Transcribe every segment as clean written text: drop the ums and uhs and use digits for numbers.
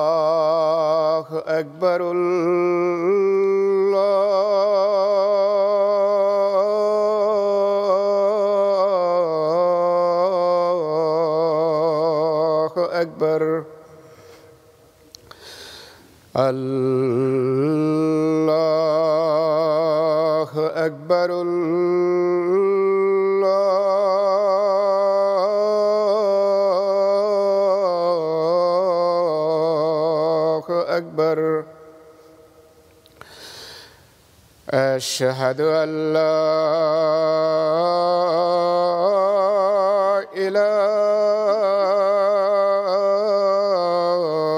الله أكبر الله أكبر الله أكبر أكبر أشهد أن لا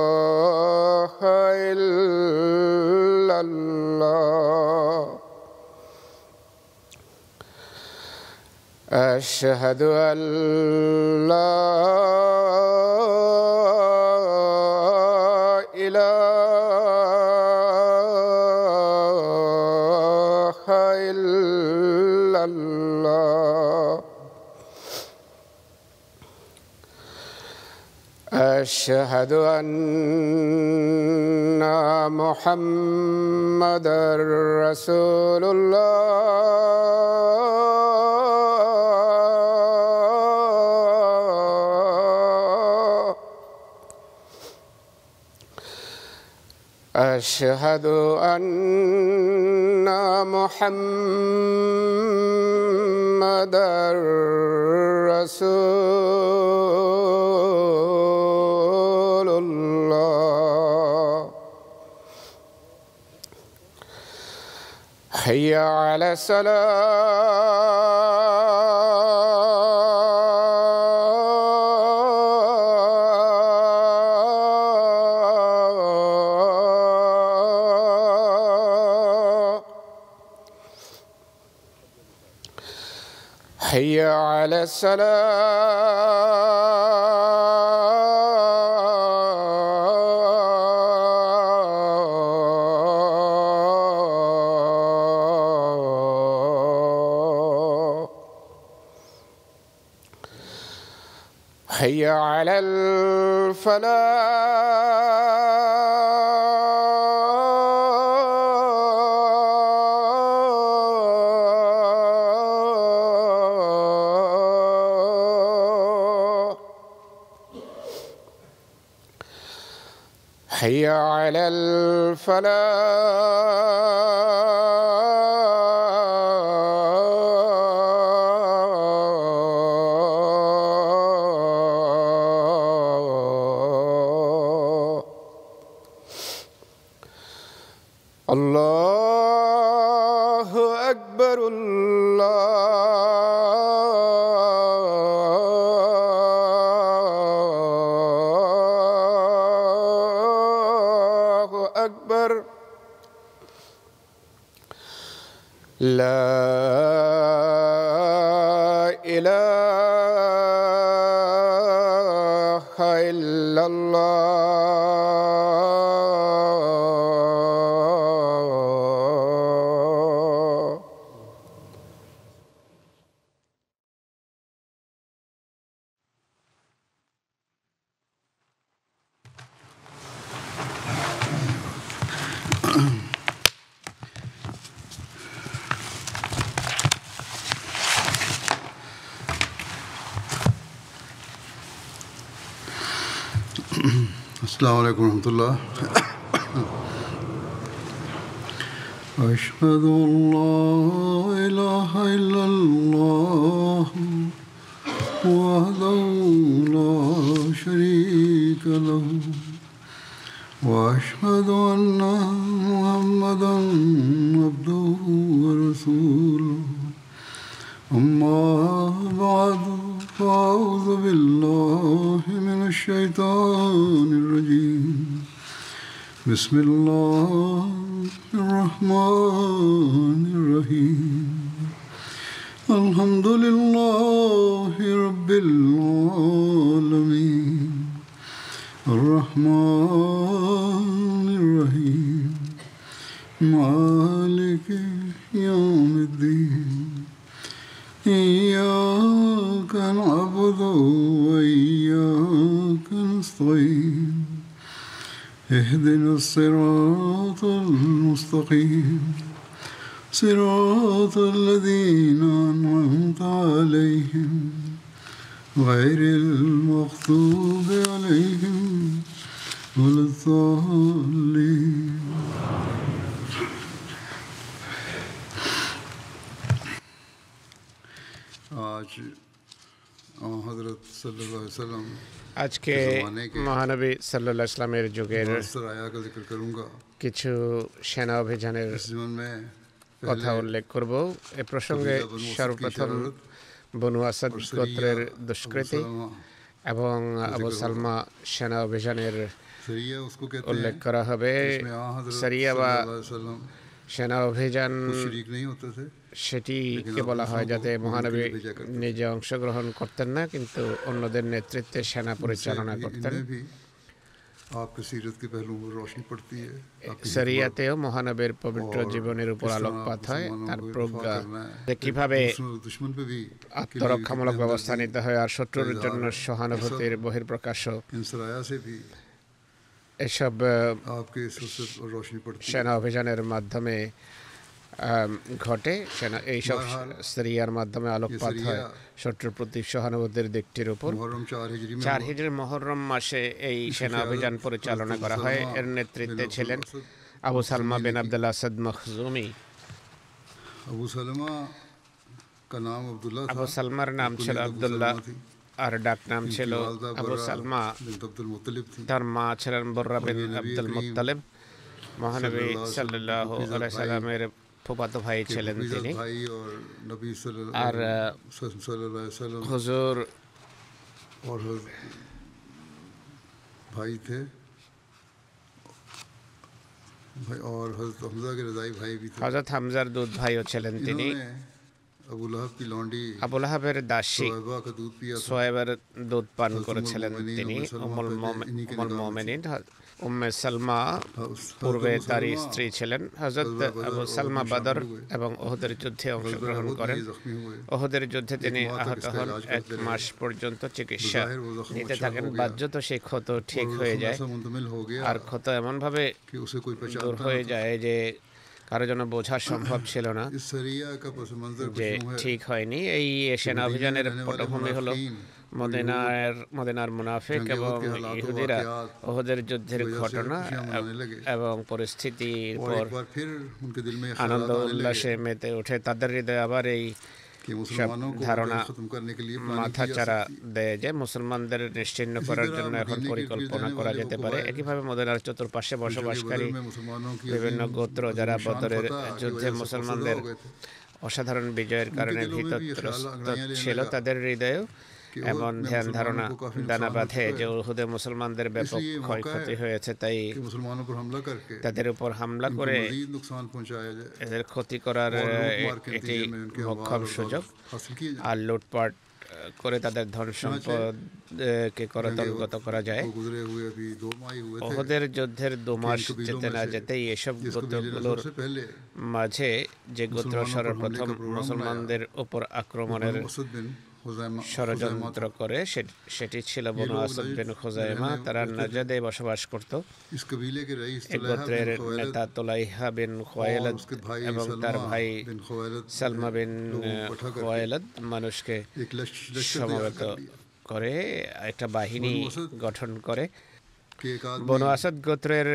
إله إلا الله أشهد أن لا إله إلا الله أشهد أن محمدًا رسول الله أشهد أن محمدًا رسول الله حي على الصلاة حي على الصلاة حي على الفلاح حي على الفلاح الله أكبر الله أكبر لا إله إلا الله السلام عليكم ورحمة الله. أشهد أن لا إله إلا الله وحده لا شريك له وأشهد أن محمدًا عبده ورسوله أما بعد فأعوذ بالله من الشيطان الرجيم بسم الله الرحمن الرحيم الحمد لله رب العالمين الرحمن الرحيم مالك يوم الدين إياك نعبد وإياك نستعين اهدنا الصراط المستقيم صراط الذين أنعمت عليهم غير المغضوب عليهم ولا الضالين. आज हज़रत सल्लल्लाहु अलैहि वसल्लम আজকে মহানবী সাল্লাল্লাহু আলাইহি ইসলামের যুগের सराया का जिक्र करूँगा। কিছু সেনা অভিযানের इस जीवन में কথা উল্লেখ করব। এ প্রসঙ্গে সর্বপ্রথম বনু আসাদ গোত্রের দুষ্কৃতি এবং আবু সালমা সেনা অভিযানের सरिया उसको कहते উল্লেখ हैं করা হবে। जिसमें हज़रत সারিয়া বা सल्लल्लाहु अलैहि वसल्लम সেনা অভিযান शरीक नहीं होते थे, সেটিকে বলা হয় যাতে মহানবী নিজে অংশগ্রহণ করতেন না, কিন্তু অন্যদের নেতৃত্বে সেনা পরিচালনা করতেন। इनमें भी आपकी सीरत के पहलुओं पर रोशनी पड़ती है। শরিয়াতেও মহানবীর পবিত্র জীবনের উপর আলোকপাত হয়, তার প্রজ্ঞা যে কিভাবে दुश्मन पे भी আত্মরক্ষামূলক ব্যবস্থা নিতে হয় আর শত্রুর জন্য সহানুভূতির বহিঃপ্রকাশও इन सराया से भी এসব आपके इस वसत और रोशनी पड़ती है। সেনা অভিযানের মাধ্যমে ঘটে। এইসব সিরিয়ার মাধ্যমে আলোকপাত হয় শত্রুর প্রতি সহানুভূতির দিকটির উপর। मुहर्रम 4 हिजरी में 4 হিজরির মুহররম মাসে এই সেনা অভিযান পরিচালনা করা হয়। এর নেতৃত্বে ছিলেন আবু সালমা বিন আব্দুল আসাদ মখজুমি। अबू सलमा का नाम अब्दुल्ला আবু था, সালমার নাম ছিল আব্দুল্লাহ আর ডাক নাম ছিল আবু সালমা। बिन्त अब्दुल मुत्तलिब थी। তার মা ছিলেন বর্রা বিন আব্দুল মুত্তালিব। মহানবী সাল্লাল্লাহু আলাইহি সাল্লামের ফুফাতো ভাই ছিলেন তিনি। भाई और नबी আর सल्लल्लाहु अलैहि वसल्लम হুজুর और भाई थे भाई, और हज़रत हमजा के रज़ाई भाई भी थे। হযরত হামজার দুধ ভাইও ছিলেন তিনি। इन्होंने अबू लहब की लौंडी আবু লাহাবের দাসী सोएबा का दूध पिया था। সোয়েবের দুধ পান করেছিলেন তিনি। উম্মুল মুমিনিন উম্মে সালমা পূর্বে তার স্ত্রী ছিলেন। হযরত আবু সালমা বদর এবং ওহদের যুদ্ধে অংশগ্রহণ করেন। ওহদের যুদ্ধে তিনি আহত হন। 1 মাস পর্যন্ত চিকিৎসা নিতে থাকেন। বাহ্যত সেই ক্ষত ঠিক হয়ে যায়, मुंतमिल हो गया আর ক্ষত এমনভাবে कि उसे कोई দূর पहचानता হয়ে যায় যে কারো জন্য বোঝা সম্ভব ছিল না इस सरिया का पस मंजर যে कुछ यूं है ঠিক হয়নি। এই সেনা অভিযানের পটভূমি হলো মদিনার মুনাফিক এবং ইহুদিরা ওহদের যুদ্ধের ঘটনা এবং পরিস্থিতির और পর एक बार फिर उनके दिल में আনন্দ ख्यालात आने উল্লাসে लगे মেতে ওঠে। তাদের হৃদয়ে আবার এই कि मुसलमानों को ধারণা खत्म करने के लिए प्लानिंग মাথা की जा চারা सकती है। দেয় যে মুসলমানদের নিশ্চিহ্ন করার জন্য এখন পরিকল্পনা করা যেতে পারে। একইভাবে মদিনার চতুর্পাশে বসবাসকারী बदर में मुसलमानों की বিভিন্ন গোত্র যারা निशान বদরের फतह की যুদ্ধে वजह से মুসলমানদের खौफजदा हो गए थे। অসাধারণ বিজয়ের কারণে ভীতত্রস্ত ছিল, তাদের হৃদয়েও এমন ধ্যান ধারণা দানা বাঁধে যে উহুদে মুসলমানদের ব্যাপক ক্ষয়ক্ষতি হয়েছে, তাই कि मुसलमानों पर हमला करके তাদের উপর হামলা করে मजीद नुकसान पहुंचाया जाए এদের ক্ষতি করার और लूटमार के এটি नतीजे में उनके মোক্ষম अमवाल और সুযোগ। हासिल किए जाए। আর লুটপাট করে তাদের ধন সম্পদকে করতলগত করা যায়। वो गुजरे हुए अभी 2 माह ही हुए थे। ওহদের যুদ্ধের 2 মাস যেতে না যেতেই এসব जिस গোত্রগুলোর से पहले মাঝে যে গোত্র সর্বপ্রথম মুসলমানদের উপর আক্রমণের असद बिन हुज़ैमा ষড়যন্ত্র করে সেটি ছিল বনু আসাদ বিন খুজাইমা। তারা নাজাদে বসবাস করত। इस कबीले के रईस এক গোত্রের নেতা তোলাইহা বিন খুয়াইলাদ এবং তার ভাই बिन खुवैलद সালমা বিন খুয়াইলাদ মানুষকে एक लश्कर সমবেত করে একটা বাহিনী গঠন করে। के एक বনু आदमी আসাদ গোত্রের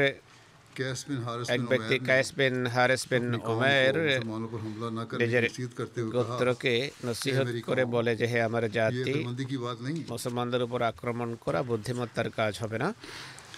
कैस बिन हारिस এক बिन ব্যক্তি उमैर ने কায়েস বিন হারিস বিন উমাইর मुसलमानों पर हमला न करने की নিজের नसीहत करते हुए कहा, গোত্রকে নসিহত করে বলে যে হে আমার ये জাতি, अक्लमंदी की बात नहीं। মুসলমানদের উপর আক্রমণ করা বুদ্ধিমত্তার কাজ হবে না।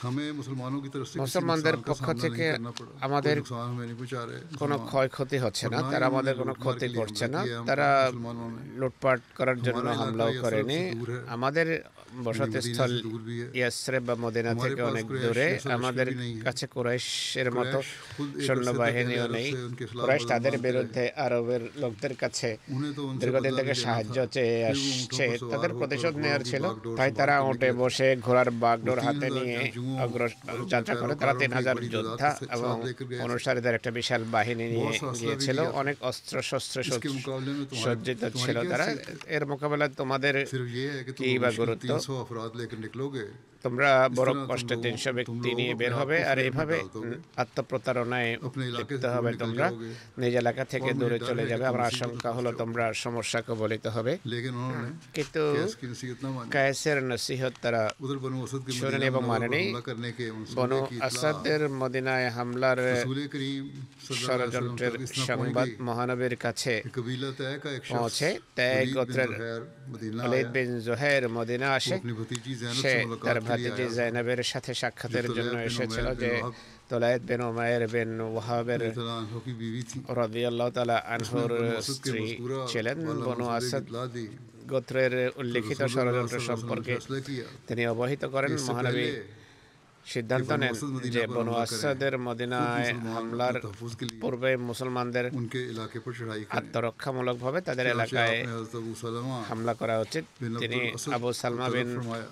हमें मुसलमानों की तरफ से किसी মুসলমানদের नुकसान का পক্ষ सामना থেকে नहीं करना पड़ा कोई আমাদের नुकसान हमें नहीं पहुंचा रहे কোনো मुसलमान ক্ষয়ক্ষতি হচ্ছে না, और ना ही তারা उन्होंने আমাদের কোনো लूटमार ক্ষতি के लिए করছে हमला না, किया हम তারা मुसलमानों ने লুটপাট করার জন্য हमारा হামলাও इलाका করেনি। यसरब से दूर है আমাদের यानी বসতিস্থল मदीना से दूर भी है ইয়াসরিব বা মদিনা हमारे থেকে पास অনেক कुरैश দূরে, जैसा लश्कर আমাদের भी नहीं है কাছে কুরাইশের মতো कुरैश खुद एक সৈন্যবাহিনীও अरसे तक নেই। अहले अरब से उनके खिलाफ কুরাইশ बदला তাদের मांगते বিরুদ্ধে আরবের লোকদের কাছে उन्हें तो उनसे দীর্ঘদিন बदला থেকে भी लेना সাহায্য था চেয়ে फिर वो আসছে, ऊँटों पर सवार তাদের होकर প্রতিশোধ নেওয়ার घोड़ों की ছিল। बागडोर তাই তারা संभाल कर উঠে निकले বসে ঘোড়ার বাগডোর वो হাতে 3000 নিয়ে जंगजुओं और अपने যাত্রা করে। তারা पैरोकारों की एक 3000 बड़ी যোদ্ধা तादाद के এবং साथ लेकर गए थे অনুসারীদের একটা বিশাল বাহিনী নিয়ে बहुत सा असला भी গিয়েছিল। लिया था অনেক অস্ত্র শস্ত্রে इसके मुकाबले में সজ্জিত ছিল तुम्हारी क्या তারা। हैसियत है এর মোকাবেলায় তোমাদের सिर्फ ये है कि तुम কি বা मुश्किल গুরুত্ব? 300 अफराद लेकर निकलोगे তোমরা इस বড় तरह কষ্টে तुम 300 ব্যক্তি लोगों নিয়ে को বের अपने হবে, आप को আর फ्रेम में এইভাবে डाल दोगे আত্মপ্রতারণায় अपने इलाके লিপ্ত से दूर হবে निकल তোমরা, जाओगे নিজ এলাকা থেকে और मुझे দূরে डर চলে है যাবে। कि আমার तुम मुसीबतों আশঙ্কা में হলো फंस जाओगे তোমরা সমস্যা কবলিত হবে। लेकिन उन्होंने কিন্তু कैस की नसीहत न मानी কায়েসের নসিহত তারা उधर बनु असद के শোনেন मदीना এবং मुनव्वर पर মানেনি। हमला करने के বনু मंसूबे की इत्तला আসাদের মদিনায় হামলার रसूल करीम सल्लल्लाहु अलैहि वसल्लम ষড়যন্ত্রের तक इस तरह पहुंच সংবাদ गई মহানবীর কাছে कि कबीला तय का एक शख्स পৌঁছে। তাই वलीद बिन গোত্রের ज़ुहैर मदीना ওলীদ आया বিন জুহাইর মদিনা वो আসে। अपनी भतीजी ज़ैनब সে से তার मुलाकात के लिए ভাতিজি आया জাইনাবের সাথে সাক্ষাতের जो জন্য तुलैब बिन এসেছিল, उमैर যে बिन वहब তোলায়েদ বিন উমাইর বিন ওয়াহাবের रज़ियल्लाहु अन्हु की बीवी थी রাদিয়াল্লাহু তাআলা আনহুর उसने बनु असद के স্ত্রী मज़कूरा ছিলেন। वाला বনু मंसूबे की আসাদ इत्तला दी গোত্রের উল্লিখিত रसूलुल्लाह ষড়যন্ত্র सल्लल्लाहु अलैहि वसल्लम ने সম্পর্কে फैसला किया তিনি অবহিত করেন। कि इससे মহানবী पहले সিদ্ধান্ত कि बनु নেন असद मदीना যে पर বনু हमला करें, আসাদের खुद মদিনায় मुसलमान হামলার अपने तहफ़्फ़ुज़ के लिए পূর্বে মুসলমানদের उनके इलाके पर चढ़ाई करें আত্মরক্ষামূলকভাবে তাদের चुनांचे এলাকায় आपने हज़रत अबू सलमा হামলা করা উচিত। बिन তিনি अब्दुल असद আবু को সালমা तलब বিন फरमाया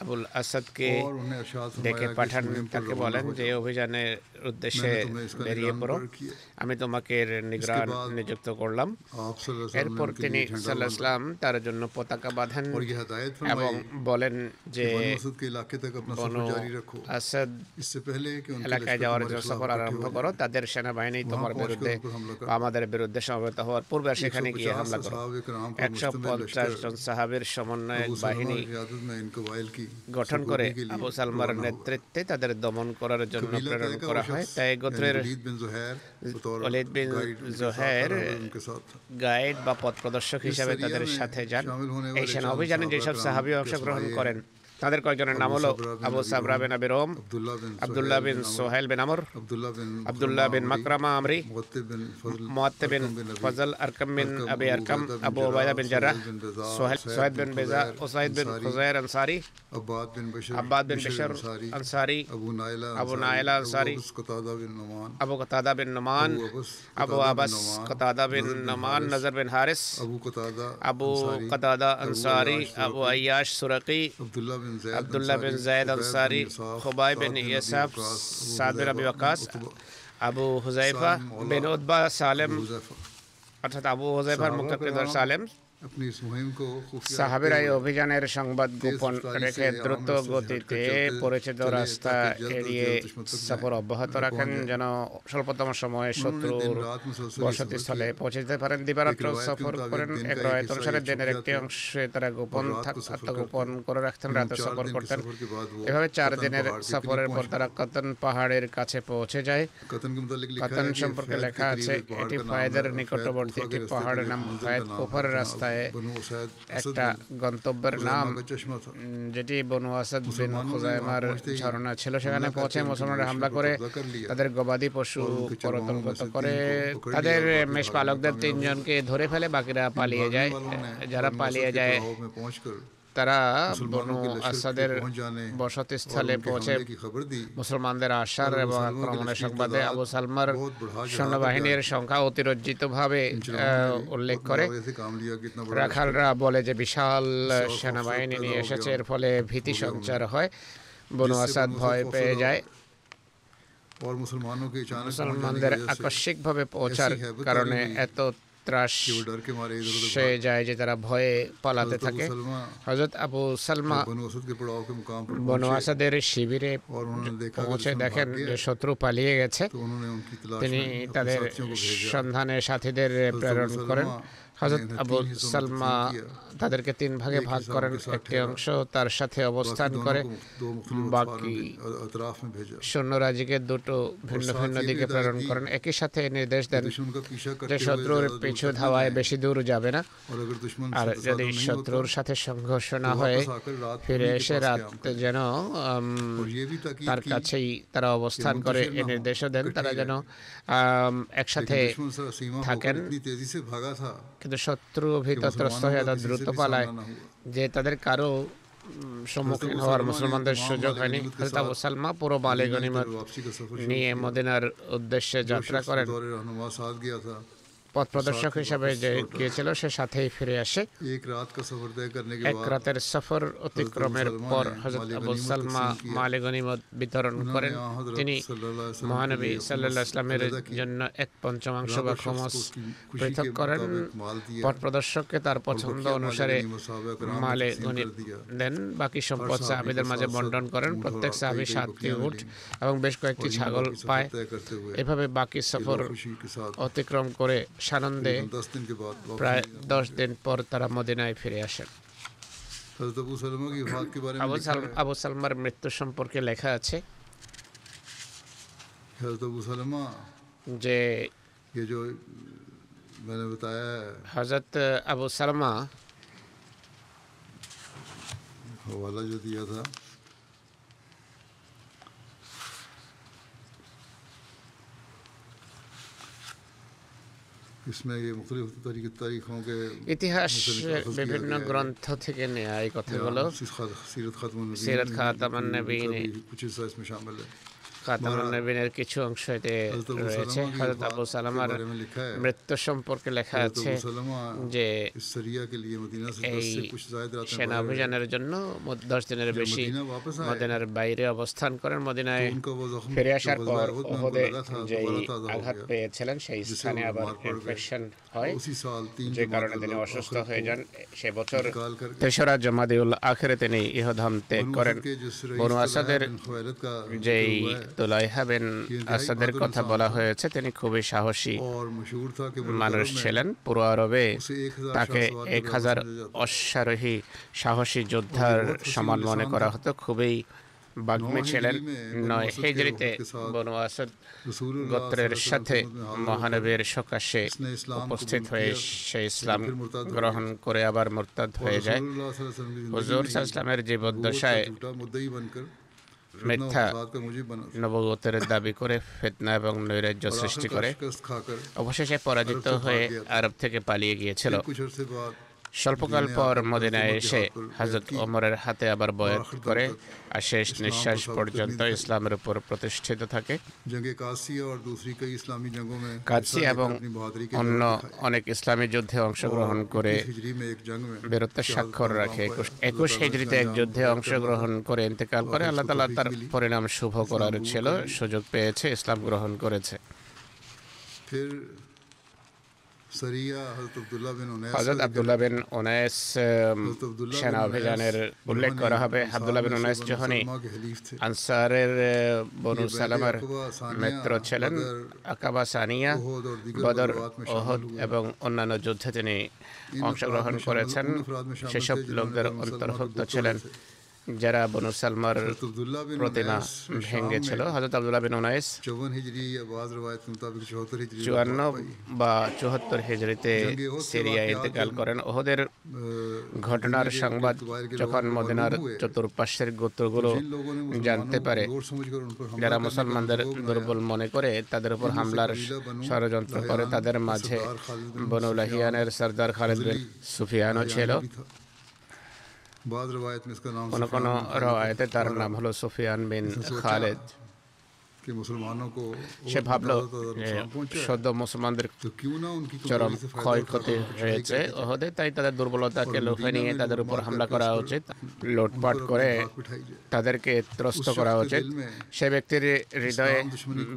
আবুল আসাদকে और उन्हें इरशाद ডেকে फरमाया कि इस পাঠান, मुहिम पर তাকে रवाना বলেন हो যে जाओ অভিযানের উদ্দেশ্যে मैंने तुम्हें इसका বেরিয়ে निगरान পড়ো, मुकर्रर किया আমি তোমাকে নিগরান बाद নিযুক্ত করলাম। आप सल्लल्लाहु अलैहि वसल्लम ने এরপর उनके তিনি लिए झंडा সাল্লাল্লাহু बांधा ইসলাম তার জন্য পতাকা বাঁধেন और ये हदायत এবং फरमाई বলেন যে कि बनु असद के इलाके तक अपना বনু सफर जारी रखो আসাদ इससे पहले कि उनके এলাকায় लश्कर যাওয়ার तुम्हारे জন্য खिलाफ সফর इकट्ठे আরম্ভ हो করো, जाएं। তাদের সেনাবাহিনী वहाँ তোমার पहुंचकर বিরুদ্ধে उन पर हमला বা करो আমাদের বিরুদ্ধে সমবেত হওয়ার পূর্বে সেখানে গিয়ে 150 হামলা করো। असहाब किराम पर मुश्तमिल 150 लश्कर জন সাহাবীর সমন্বয়ে এক अबू सलमा বাহিনী की क़ियादत में इन कबाइल की গঠন করে सुपुर्दी के लिए আবু সালমার रवाना हुआ। নেতৃত্বে তাদের দমন করার জন্য कबीला প্রেরণ तय का করা वो হয়। शख्स তাই यानी গোত্রের वलीद बिन ज़ुहैर बतौर ওলীদ বিন गाइड उनके साथ জুহাইর था और उनके साथ था। গাইড বা পথ প্রদর্শক इस হিসাবে सरिया তাদের में সাথে যান। शामिल होने এই वाले সেনা 4 অভিযানে যেসব सहाबा সাহাবী किराम অংশগ্রহণ के করেন তাদের কয়েকজনের নাম হলো আবু সাবরা বিন আবি রোম, আব্দুল্লাহ বিন সোহেল বিন আমর, আব্দুল্লাহ বিন মাকরামা আমরি, মুআত্তাব বিন ফজল, আরকাম বিন আবি আরকাম, আবু উবাইদা বিন জাররাহ, সুহাইদ বিন বেজা, উসাইদ বিন খুজাইর আনসারি, আব্বাদ বিন বিশর আনসারি, আবু নাইলা আনসারি, আবু কতাদা বিন নুমান, আবু আবাস কতাদা বিন নুমান, নজর বিন হারিস, আবু কতাদা আনসারি, আবু আয়াশ সুরাকি, আব্দুল্লাহ বিন যায়েদ আনসারি, খুবাই বিন ইয়াসাব, সাদ বিন আবি ওয়াক্কাস, আবু হুযায়ফা বিন উতবা, সালেম অর্থাৎ আবু হুযায়ফার মুক্তাকিদার সালেম। अपनी इस मुहिम को खुफिया সাহাবীরা এই অভিযানের সংবাদ গোপন রেখে দ্রুত গতিতে পরিচিত রাস্তা এড়িয়ে সফর অব্যাহত রাখেন যেন স্বল্পতম সময়ে শত্রুর বসতিস্থলে পৌঁছে যেতে পারেন। দিবারাত্র সফর করেন। এক রায়ত অনুসারে দিনের একটি অংশে তারা আত্মগোপন করে রাখতেন, রাতে সফর করতেন। এভাবে 4 দিনের সফরের পর তারা কতন পাহাড়ের কাছে পৌঁছে যায়। কতন সম্পর্কে লেখা আছে এটি ফায়েদের নিকটবর্তী একটি পাহাড়ের নাম ফায়েদ কুফার রাস্তা একটা গন্তব্যের নাম যেটি বনু আসাদ বিন খুজাইমার ঝর্ণা ছিল। সেখানে পৌঁছে মুসলমানরা হামলা করে তাদের গবাদি পশু করতলগত করে তাদের মেষ পালকদের 3 জনকে ধরে ফেলে, বাকিরা পালিয়ে যায়। যারা পালিয়ে যায় তারা বনু আসাদের বসতিস্থলে পৌঁছে মুসলমানদের আসার এবং আক্রমণের সংবাদে আবু সালমার সৈন্যবাহিনীর সংখ্যা অতিরঞ্জিতভাবে উল্লেখ করে। রাখালরা বলে যে বিশাল সেনাবাহিনী নিয়ে এসেছে, এর ফলে ভীতি সঞ্চার হয়। বনু আসাদ ভয় পেয়ে যায়। মুসলমানদের আকস্মিকভাবে পৌঁছার কারণে এত ত্রাস সে যায় যে তারা ভয়ে পালাতে থাকে। হযরত আবু সালমা বনু আসাদের শিবিরে পৌঁছে দেখেন যে শত্রু পালিয়ে গেছে। তিনি তাদের সন্ধানে সাথীদের প্রেরণ করেন। হযরত इन्हें আবু 3 हिस्सों में সালমা तकसीम किया। তাদেরকে ৩ ভাগে एक ভাগ हिस्सा করেন, उनके साथ একটি ठहरा। অংশ তার সাথে बाकी অবস্থান दोनों করে, को दो मुख्तलिफ বাকি अतराफ में भेजा। সৈন্যরাজিকে দুটো ভিন্ন সাথ ভিন্ন ये भी দিকে हिदायत প্রেরণ दी করেন। একই সাথে নির্দেশ দেন दुश्मन का पीछा যে करते हुए শত্রুর ज़्यादा दूर পিছু तक न ধাওয়ায় जाएं। বেশি দূর যাবে না, और अगर दुश्मन আর से যদি तसादुम नहीं শত্রুর होता সাথে সংঘর্ষ না तो হয়ে वापस आकर रात को ফিরে उन्हीं के এসে पास রাত क़याम करें। যেন और ये भी ताकीद তার की কাছেই তারা অবস্থান করে मुंतशिर এই ना हो, নির্দেশও দেন তারা इकट्ठे যেন একসাথে लेकिन दुश्मन सर सीमा होकर থাকেন। इतनी तेजी से भागा था কিন্তু শত্রু कि ভীতত্রস্ত मुसलमानों হয়ে का তার किसी দ্রুত से भी পালায় सामना न हुआ। যে তাদের কারো সম্মুখীন हज़रत হওয়ার अबू सलमा ने মুসলমানদের तमाम সুযোগ माले হয়নি। गनीमत के হযরত আবু साथ সালমা পুরো মালে मदीना की গনিমত तरफ वापसी का सफर शुरू নিয়ে किया। মদিনার উদ্দেশ্যে जो যাত্রা शख्स করেন। बतौर रहनुमा साथ गया था পথ প্রদর্শক হিসাবে যে গিয়েছিল সে সাথেই ফিরে আসে। एक रात का सफर तय करने के এক बाद রাতের সফর অতিক্রমের সালমা পর ने হযরত মালে আবু গনিমত সালমা তকসীম কিয়া। মালে গনিমত বিতরণ করেন। उन्होंने हज़रत তিনি सल्लल्लाहु अलैहि वसल्लम মহানবী के लिए সাল্লাল্লাহু আলাইহি ইসলামের अलग किया। জন্য 1/5 राबर বা शख्स খমস को उसकी खुशी পৃথক के করেন। मुताबिक माल दिया পথ প্রদর্শককে তার और পছন্দ बकिया অনুসারে गनीमत साहबा कराम মালে को तकसीम গনিম कर दिया। দেন। বাকি সম্পদ সাহাবী সাহাবীদের को মাঝে साथ বন্টন साथ করেন। ऊँट প্রত্যেক और সাহাবী कई 7টি बकरियां উট मिलीं। এবং বেশ কয়েকটি और यूं ছাগল बाकी सफर পায়। तय करते हुए এভাবে বাকি ये সফর लोग खुशी के साथ অতিক্রম করে সানন্দে तकरीबन 10 दिन के बाद প্রায় वापसी 10 দিন পর তারা মদিনায় ফিরে আসেন। हज़रत अबू सलमा की वफ़ात के बारे में लिखा है। আবু সালমার মৃত্যু সম্পর্কে লেখা আছে हज़रत अबू सलमा যে ये जो मैंने बताया है হযরত আবু সালমা हवाला जो दिया था इसमें ये मुख्तलिफ तारीखों के ইতিহাসের বিভিন্ন গ্রন্থ থেকে নেয়া এই কথাগুলো। सीरत खातमुन नबीय्यीन सीरत खातमुन नबीय्यीन कुछ हिस्सा इसमें शामिल है। খাতামুন নবীনের কিছু অংশ এতে রয়েছে। হযরত আবু সালামার মৃত্যু সম্পর্কে লেখা আছে যে इस सरिया के लिए मदीना से 10 এই से कुछ ज़ायद रातें সেনা बाहर অভিযানের জন্য 10 দিনের বেশি मदीना वापस आए মদিনার বাইরে অবস্থান করেন। মদিনায় तो उनका वो जख्म ফিরে जो আসার ग़ज़वा পর उहद में उनको ওহদে लगा था যেই दोबारा ताज़ा हो আঘাত गया। পেয়েছিলেন সেই जिससे স্থানে वो আবার बीमार पड़ गए। ইনফেকশন হয়, उसी साल 3 যে কারণে তিনি অসুস্থ হয়ে যান। সে বছর निकाल कर 3রা জমাদিউল আখিরে তিনি ইহধাম ত্যাগ করেন। বনু আসাদের যেই তুলাইহা বিন আসাদের কথা বলা হয়েছে তিনি খুবই সাহসী और मशहूर था कि মানুষ मुल्क ছিলেন। পুরো আরবে उसे 1000 তাকে शाहसवार के 1000 बराबर समझा जाता। অশ্বারোহী সাহসী যোদ্ধার সমান মনে করা হতো। খুবই বাগ্মী ছিলেন। 9 হিজরিতে বনু আসাদ रसूलुल्लाह গোত্রের सल्लल्लाहु সাথে अलैहि वसल्लम মহানবীর সকাশে इसने इस्लाम উপস্থিত कबूल হয়ে किया, সে ইসলাম फिर मुर्ताद हो গ্রহণ করে আবার মুরতাদ হয়ে যায়। रसूलुल्लाह सल्लल्लाहु अलैहि वसल्लम की হুজুর ज़िंदगी में সাল্লাল্লাহু আলাইহি ওয়াসাল্লামের জীবদ্দশায় नबूवत का झूठा मुद्दई बनकर মিথ্যা फितना और फसाद का मुजीब बना था। নবুয়তের দাবি করে ফিতনা এবং নৈরাজ্য और সৃষ্টি आखिरकार করে शिकस्त खाकर অবশেষে পরাজিত আরব থেকে হয়ে ভাগ গিয়া था। আরব থেকে পালিয়ে গিয়েছিল। फिर कुछ अरसे बाद স্বল্পকাল मदीने পর आकर মদিনায় हुकूमत এসে के हाथ पर হযরত बैठ की ওমরের হাতে আবার বয়াত आखिर दम করে तक আর শেষ इस्लाम নিঃশ্বাস को साबित পর্যন্ত करनी थी। ইসলামের উপর প্রতিষ্ঠিত থাকে। जंग कासिया और दूसरी कई इस्लामी जंगों में কাদসি हिस्सा लेकर এবং अपनी बहादुरी के অন্য जवाब दिखाए। অনেক ইসলামী যুদ্ধে অংশগ্রহণ করে 21 হিজরি में एक जंग में বীরত্বের शहादत স্বাক্ষর का রাখে। मुकाम पाया। 21 হিজরিতে এক যুদ্ধে অংশগ্রহণ করে ইন্তেকাল করে। আল্লাহ তাআলা তার পরিণাম শুভ করার ছিল, সুযোগ পেয়েছে, ইসলাম গ্রহণ করেছে। फिर सरिया हज़रत अब्दुल्लाह बिन उनैस হযরত আব্দুল্লাহ বিন উনাইস সেনা অভিযানের উল্লেখ করা হবে। আব্দুল্লাহ বিন উনাইস যখনই सलमा के हलीफ थे। আনসারের বনু ये সালামার बैत अक़बा, सानिया, মিত্র ছিলেন। बदर, আকাবা, সানিয়া, ओहद और दीगर বদর, गज़वात में ওহদ शामिल हुए। এবং অন্যান্য যুদ্ধে তিনি অংশগ্রহণ করেছেন। সেসব লোকদের অন্তর্ভুক্ত ছিলেন যারা বনু সালমার हज़रत अब्दुल्लाह बिन প্রতিমা उनैस शाम ভেঙেছিল। में হযরত আব্দুল্লাহ বিন উনাইস 54 हिजरी या बाज़ रवायत के मुताबिक 74 हिजरी 54 বা 74 হিজরিতে সিরিয়ায় ইন্তেকাল করেন। ওহদের ঘটনার সংবাদ যখন মদিনার চতুর্পাশের গোত্রগুলো জানতে পারে, যারা মুসলমানদের দুর্বল মনে করে তাদের উপর হামলার ষড়যন্ত্র করে, তাদের মাঝে বনু লাহিয়ানের সরদার খালিদ বিন সুফিয়ানও ছিল। बाज़ रवायत में इसका नाम কোন কোন রওয়ায়েতে তার নাম হলো সুফিয়ান বিন খালিদ। कि मुसलमानों को সে ভাবল बहुत ज़्यादा যে नुकसान पहुंचा है। সদ্য মুসলমানদের तो क्यों ना उनकी চরম कमजोरी से फायदा ক্ষয়ক্ষতি उठाकर उनकी হয়েছে पिटाई ওহদে, তাই তাদের দুর্বলতাকে লুফে নিয়ে তাদের উপর হামলা করা উচিত, লুটপাট করে बिठाई जाए। তাদেরকে ত্রস্ত করা উচিত। সে ব্যক্তির হৃদয়ে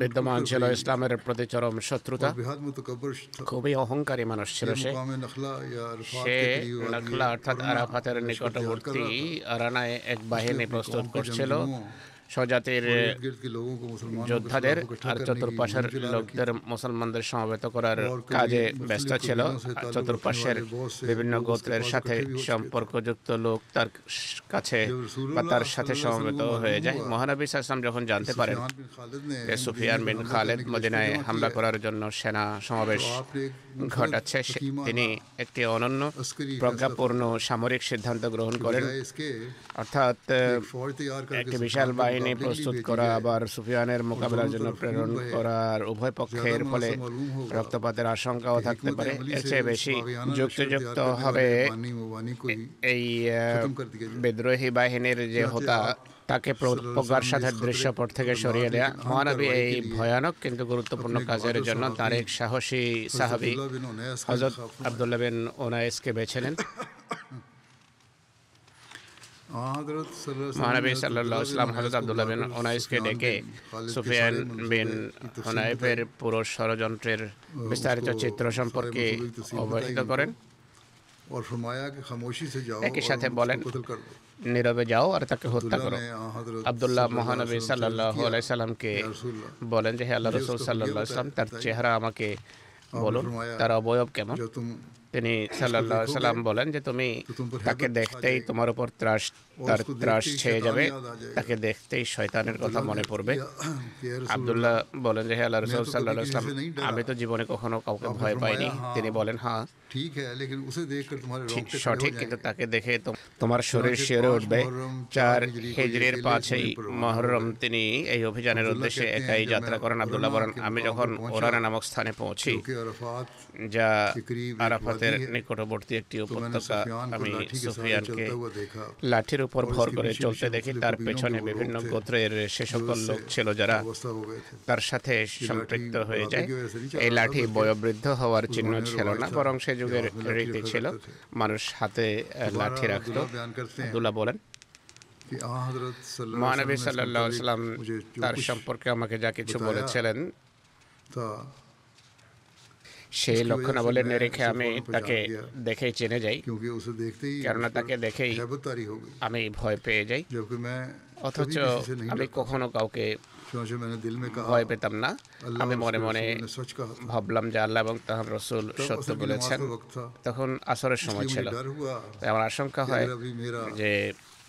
বিদ্যমান ছিল ইসলামের প্রতি চরম শত্রুতা। बेहद मुतकब्बर था। খুবই অহংকারী মানুষ ছিল ये সে। मुकाम नखला या अरफात সে के करीब वाली নখলা অর্থাৎ फरमा আরাফাতের लश्कर तैयार कर নিকটবর্তী रहा था। আরানায় এক বাহিনী अपनी প্রস্তুত कौम के করছিল। जंगजुओं স্বজাতির इर्द गिर्द के लोगों को मुसलमानों के যোদ্ধাদের खिलाफ इकट्ठा আর करने की চতুর্পাশের मुहिम चला रखी লোকদের মুসলমানদের সমবেত করার और कभी কাজে मुख्तलिफ ব্যস্ত ছিল। कबीलों से ताल्लुक़ চতুর্পাশের रखने वाले बहुत से বিভিন্ন लोग उसके গোত্রের पास সাথে इकट्ठे भी हो चुके थे। সম্পর্কযুক্ত লোক তার কাছে जब বা रसूलुल्लाह তার সাথে सल्लल्लाहु अलैहि সমবেত वसल्लम হয়ে को যায়। मालूम हुआ মহানবী সাল্লাল্লাহু আলাইহি ওয়াসাল্লাম যখন জানতে পারেন सुफियान बिन खालिद ने যে সুফিয়ান বিন हमला খালেদ करने के लिए মদিনায় लश्कर হামলা जमा किया করার জন্য সেনা সমাবেশ तो आपने एक मुनफरद ঘটাচ্ছে, हकीमाना তিনি একটি অনন্য अस्करी প্রজ্ঞাপূর্ণ সামরিক সিদ্ধান্ত গ্রহণ করেন, बजाय इसके অর্থাৎ एक फौज तैयार करके একটি सुफियान বিশাল के বাহিনী मुकाबले के लिए প্রস্তুত भेजी করা जाए। আবার সুফিয়ানের মোকাবিলার জন্য दोनों तरफ প্রেরণ खून बहे। করার উভয় পক্ষের ज़्यादा ফলে मुनासिब मालूम होगा রক্তপাতের আশঙ্কাও कि থাকতে हिकमत পারে। अमली এর से চেয়ে इस বেশি बाग़ियाना लश्कर যুক্তিযুক্ত तैयार करने হবে वाले बानी मुबानी को ही এই खत्म कर दिया जाए। বিদ্রোহী বাহিনীর যে হোতা তাকে প্রজ্ঞার সাথে দৃশ্যপট থেকে সরিয়ে দেয়া। মহানবী এই ভয়ানক কিন্তু গুরুত্বপূর্ণ কাজের জন্য তার এক সাহসী সাহাবী अब्दुल्लाह बिन उनैस का হযরত इंतखाब फरमाया। আব্দুল্লাহ বিন উনাইসকে বেছে নেন। हज़रत सल्लल्लाहु মহানবী अलैहि সাল্লাল্লাহু আলাইহি ওয়াসাল্লাম হযরত আব্দুল্লাহ বিন উনাইসকে ডেকে সুফিয়ান বিন হুনাইফের পুরো ষড়যন্ত্রের বিস্তারিত চিত্র সম্পর্কে অবহিত করেন। और फरमाया कि खामोशी से जाओ একই और সাথে उसको বলেন, कत्ल कर दो। নীরবে যাও আর তাকে হত্যা করো। ने हज़रत আব্দুল্লাহ सल्लल्लाहु মহানবী अलैहि वसल्लम से সাল্লাল্লাহু किया, আলাইহি সাল্লামকে या रसूलल्लाह, বলেন যে হে আল্লাহ मुझे রাসূল उसका সাল্লাল্লাহু আলাইহি हुलिया সাল্লাম তার बताइए। চেহারা আমাকে বলুন, फरमाया, তার অবয়ব কেমন। जब तुम তিনি সাল্লাল্লাহু আলাইহি সাল্লাম বলেন যে তুমি তাকে দেখতেই তোমার উপর তার ত্রাস ছেয়ে যাবে, তাকে দেখতেই শয়তানের কথা মনে পড়বে। আব্দুল্লাহ বলেন যে হে আল্লাহ রাসূল সাল্লাল্লাহু আলাইহি সাল্লাম, আমি তো জীবনে কখনো কাউকে ভয় পাইনি। তিনি বলেন, হ্যাঁ ठीक है, लेकिन उसे देखकर तुम्हारे ঠিক रोंगटे खड़े हो সঠিক, जाएंगे। কিন্তু তাকে দেখে তোমার শরীর শিহরে উঠবে। 4 হিজরির 5ই মুহররম তিনি এই অভিযানের উদ্দেশ্যে একাই যাত্রা করেন। আব্দুল্লাহ বলেন, আমি যখন ওরানা নামক স্থানে পৌঁছি, क्योंकि अरफात যা के करीब एक আরাফাতের वादी है, নিকটবর্তী একটি तो मैंने উপত্যকা, सुफियान को আমি लाठी के सहारे সুফিয়ানকে चलता हुआ देखा। লাঠির উপর और ভর उसके করে पीछे চলতে पीछे দেখি। मुख्तलिफ তার कबीलों পেছনে के वो বিভিন্ন लोग थे, গোত্রের সে সকল जो লোক उससे ছিল যারা वाबस्ता हो गए थे। তার সাথে সম্পৃক্ত হয়ে যায়। की वजह से नहीं चल এই रहा था, লাঠি बल्कि বয়োবৃদ্ধ হওয়ার চিহ্ন जमाने में ছিল रवाज না, था বরং সে कि যুগের हाथ में लाठी রীতি रखा ছিল करते थे। মানুষ হাতে লাঠি दोबारा রাখতো। अब्दुल्लाह बयान करते हैं আব্দুল্লাহ বলেন, कि हज़रत सल्लल्लाहु মহানবী अलैहि वसल्लम সাল্লাল্লাহু আলাইহি সাল্লাম मुझे जो তার कुछ সম্পর্কে আমাকে যা কিছু बताया বলেছিলেন था, সেই उसकी লক্ষণাবলী वजह से मैं নিরিখে उसे আমি फौरन তাকে पहचान गया। দেখেই চিনে যাই, क्योंकि उसे देखते ही কেননা उस पर তাকে দেখেই हैबत तारी हो गई। আমি ভয় পেয়ে যাই। जबकि मैं অথচ कभी किसी से नहीं আমি डरता। কখনো কাউকে चुनांचे मैंने दिल में कहा, ভয় পেতাম না। अल्लाह আমি और মনে उसके মনে रसूल ने सच कहा था। ভাবলাম যে আল্লাহ এবং তাঁর রসুল तब সত্য असर की नमाज বলেছেন। का वक्त था, তখন আসরের इसलिए সময় मुझे ছিল। डर हुआ তাই আমার আশঙ্কা कि হয় अगर अभी मेरा যে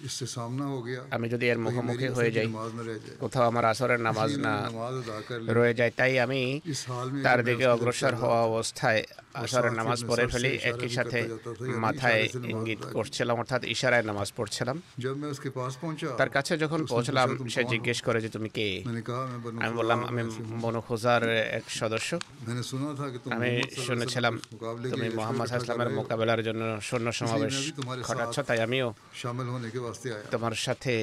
इससे सामना हो गया আমি যদি এর तो ये মুখোমুখি मेरी হয়ে असर की যাই, नमाज न रह जाए। কোথাও আমার আসরের নামাজ इसलिए না मैंने नमाज अदा कर ली। রয়ে যায়, তাই আমি इस हाल में তার कि मैं দিকে उसकी অগ্রসর तरफ হওয়া चल रहा था। অবস্থায় আসরের साथ ही নামাজ अपने পড়ে सर से ফেলি, इशारे একই भी সাথে करता जाता था, यानी মাথায় इशारे से नमाज ইঙ্গিত अदा की। করছিলাম, অর্থাৎ ইশারায় নামাজ পড়ছিলাম। जब मैं उसके पास पहुंचा, তার কাছে যখন तो उसने পৌঁছলাম, पूछा, तुम সে कौन हो? জিজ্ঞেস করে যে তুমি কে। मैंने कहा मैं बनु আমি বললাম खुज़ा আমি में से हूँ। বনু খুজার এক সদস্য। मैंने सुना था कि तुम আমি मोहम्मद सल्लल्लाहु अलैहि শুনেছিলাম वसल्लम के मुकाबले के তুমি लिए মোহাম্মদ लश्कर इकट्ठा সাল্লামের कर रहे हो। মোকাবেলার জন্য সৈন্য সমাবেশ मैं भी तुम्हारे ঘটাচ্ছ, साथ তাই আমিও शामिल होने के वास्ते आया। তোমার সাথে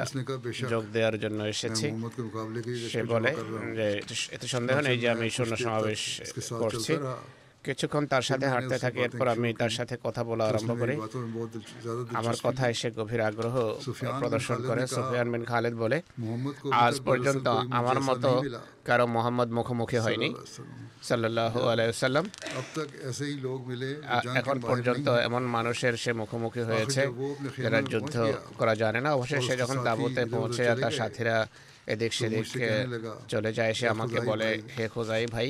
उसने कहा बेशक যোগ দেওয়ার জন্য मैं এসেছি। मोहम्मद के मुकाबले के लिए সে लश्कर বলে जमा कर रहा हूँ। যে এতে সন্দেহ নেই যে আমি সৈন্য সমাবেশ इसके साथ করছি। चलता रहा। কিছুক্ষণ তার সাথে मैंने হাঁটতে उससे থাকি, बातें এরপর আমি शुरू তার की। সাথে কথা বলা तो আরম্ভ उसने করি। मेरी बातों में बहुत ज़्यादा আমার दिलचस्पी কথায় ली। সে গভীর আগ্রহ সুফিয়ান বিন প্রদর্শন খালিদ করে। ने कहा, সুফিয়ান বিন খালিদ বলে, मोहम्मद को আজ अभी तक পর্যন্ত दरअसल कोई আমার मुझे ऐसा মতো नहीं मिला। কারো মোহাম্মদ মুখোমুখি হয়নি সাল্লাল্লাহু আলাইহি ওয়াসাল্লাম। अब तक ऐसे ही लोग मिले जो जंग এখন के माहिर পর্যন্ত नहीं हैं। এমন মানুষের সে মুখোমুখি হয়েছে जब वो अपने खेमे যারা में যুদ্ধ पहुंच गया, করা জানে না। অবশ্যই और সে उसके যখন साथी তাঁবুতে इधर-उधर পৌঁছে चले তার गए, সাথীরা এদিক तो সেদিক मुझसे कहने लगा, চলে যায়, সে "या আমাকে खुदाई বলে, भाई, হে খোজাই ভাই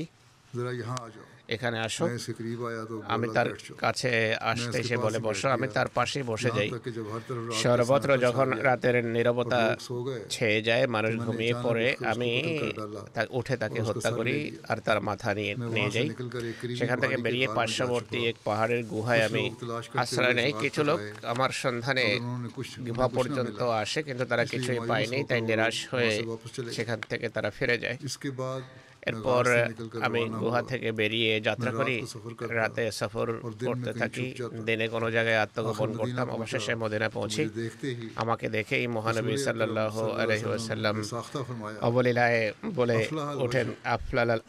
जरा यहाँ आ जाओ। এখানে আসো। मैं इसके करीब आया तो আমি बोला, তার बैठ जाओ। কাছে আসতেই সে বলে বসো। আমি তার পাশেই বসে यहाँ যাই। तक कि जब हर तरफ रात का সর্বত্র सन्नाटा যখন छा गया রাতের নীরবতা और लोग सो गए, ছেয়ে যায়, মানুষ मैंने ঘুমিয়ে अचानक পড়ে, उसको আমি कत्ल कर डाला উঠে তাকে और उसको হত্যা सर করি ले लिया। আর তার মাথা নিয়ে मैं নিয়ে वहाँ से যাই। निकलकर एक करीबी সেখান থেকে पहाड़ी के বেরিয়ে गार में जा পার্শ্ববর্তী छुपा। এক পাহাড়ের গুহায় कुछ আমি लोग तलाश करते আশ্রয় हुए নেই। इस बात কিছু पर লোক आए, আমার সন্ধানে और उन्होंने कुछ গুহা कुछ न পর্যন্ত मिला। আসে, কিন্তু তারা इसलिए কিছুই मायूस পায়নি, होकर তাই वो নিরাশ वहाँ হয়ে से वापस चले गए। সেখান থেকে তারা ফিরে যায়। इसके बाद मैं এরপর गार से निकलकर আমি रवाना গুহা हुआ। থেকে বেরিয়ে যাত্রা मैं করি, रात को सफर करता রাতে সফর और दिन में করতে कहीं থাকি, छुप जाता। দিনে কোনো জায়গায় आखिर আত্মগোপন मदीना করতাম। पहुंचा, অবশেষে মদিনা तो পৌঁছি। मुझे देखते ही আমাকে দেখেই মহানবী रसूल সাল্লাল্লাহু अकरम আলাইহি सल्लल्लाहु ওয়াসাল্লাম अलैहि वसल्लम ने साख्ता फरमाया, অবলীলায় বলে আফলাহাল ওঠেন,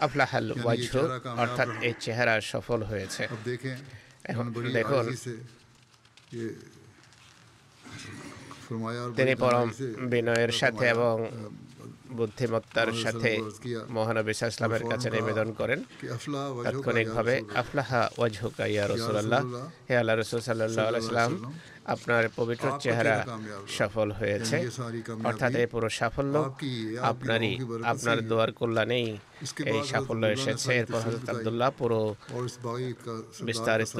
আফলাহাল यानी ये ওয়াজহু, চেহারা कामयाब অর্থাৎ रहा। এই চেহারা সফল হয়েছে। अब देखें এখন उन्होंने बड़ी দেখুন, आजिज़ी से ये फरमाया और তিনি बड़ी পরম दानाई से বিনয়ের সাথে फरमाया, এবং বুদ্ধিমত্তার मोहम्मद সাথে सल्लल्लाहु अलैहि वसल्लम মহানবী সাল্লাল্লাহু আলাইহি ওয়াসাল্লামের কাছে फौरन कहा নিবেদন করেন कि अफला वजहुका या তাৎক্ষণিকভাবে, रसूल अल्लाह। আফলাহা ওয়াজহুকা ইয়া রাসূলুল্লাহ, রাসূলুল্লাহ, হে আল্লাহ রাসূল সাল্লাল্লাহু আলাইহি ওয়াসাল্লাম, আপনার পবিত্র চেহারা সফল হয়েছে। অর্থাৎ এই পুরো সাফল্য আপনারই, আপনার দোয়ার কল্যাণেই এই সাফল্য এসেছে। এরপর হযরত আব্দুল্লাহ পুরো বিস্তারিত